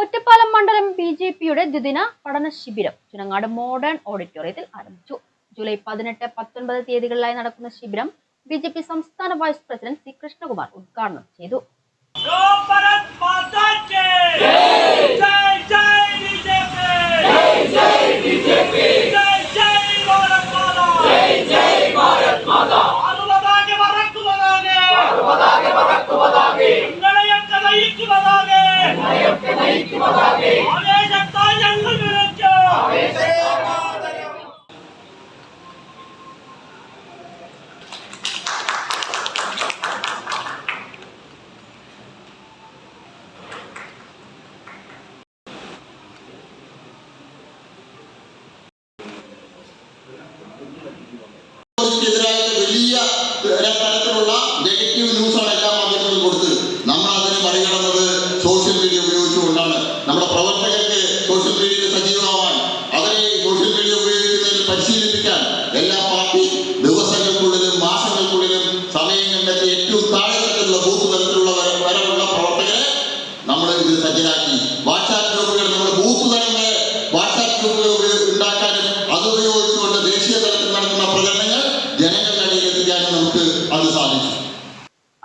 ഒറ്റപ്പാലം മണ്ഡലം ബിജെപിയുടെ ദ്വിദിന പഠന ശിബിരം ചുനങ്ങാട് മോഡേൺ ഓഡിറ്റോറിയത്തിൽ ആരംഭിച്ചു. ജൂലൈ 18, 19 തീയതികളിലായി നടക്കുന്ന ശിബിരം ബിജെപി സംസ്ഥാന വൈസ് പ്രസിഡന്റ് സി കൃഷ്ണകുമാർ ഉദ്ഘാടനം ചെയ്തു. വലിയ തരത്തിലുള്ള നെഗറ്റീവ് ന്യൂസാണ് എല്ലാ മാധ്യമങ്ങളും കൊടുത്തത്. നമ്മൾ അതിനെ മറികടന്നത് സോഷ്യൽ മീഡിയ ഉപയോഗിച്ചുകൊണ്ടാണ്. നമ്മുടെ പ്രവർത്തകർക്ക് സോഷ്യൽ മീഡിയയിൽ സജീവമാവാൻ, അവരെ സോഷ്യൽ മീഡിയ ഉപയോഗിക്കുന്നതിൽ പരിശീലിപ്പിക്കാൻ എല്ലാ പാർട്ടി ദിവസങ്ങൾക്കുള്ളിലും മാസങ്ങൾക്കുള്ളിലും സമയം കണ്ടെത്തി ഏറ്റവും താഴെ തരത്തിലുള്ള ബൂത്ത് തലത്തിലുള്ള വരവുള്ള പ്രവർത്തകരെ നമ്മൾ ഇത് സജ്ജരാക്കി. വാട്സാപ്പ് ഗ്രൂപ്പുകൾ, നമ്മുടെ ബൂത്ത് തലം വരെ വാട്സാപ്പ് ഗ്രൂപ്പുകൾ ഉണ്ടാക്കാനും അതുപയോഗിച്ചുകൊണ്ട് ദേശീയ തലത്തിൽ നടത്തുന്ന പ്രചരണങ്ങൾ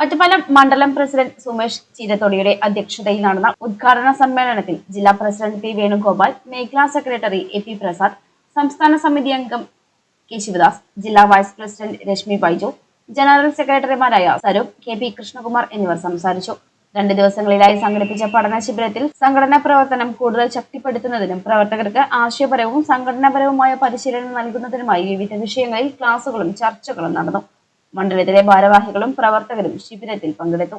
ഒറ്റപ്പാലം മണ്ഡലം പ്രസിഡന്റ് സുമേഷ് ചീരത്തൊടിയുടെ അധ്യക്ഷതയിൽ നടന്ന ഉദ്ഘാടന സമ്മേളനത്തിൽ ജില്ലാ പ്രസിഡന്റ് പി വേണുഗോപാൽ, മേഖലാ സെക്രട്ടറി എ പി പ്രസാദ്, സംസ്ഥാന സമിതി അംഗം കെ ശിവദാസ്, ജില്ലാ vice president Reshmi Baiju, general സെക്രട്ടറിമാരായ സരൂപ്, കെ പി കൃഷ്ണകുമാർ എന്നിവർ സംസാരിച്ചു. 2 ദിവസങ്ങളിലായി സംഘടിപ്പിച്ച പഠന ശിബിരത്തിൽ സംഘടനാ പ്രവർത്തനം കൂടുതൽ ശക്തിപ്പെടുത്തുന്നതിനും പ്രവർത്തകർക്ക് ആശയപരവും സംഘടനാപരവുമായ പരിശീലനം നൽകുന്നതിനുമായി വിവിധ വിഷയങ്ങളിൽ ക്ലാസുകളും ചർച്ചകളും നടന്നു. മണ്ഡലത്തിലെ ഭാരവാഹികളും പ്രവർത്തകരും ശിബിരത്തിൽ പങ്കെടുത്തു.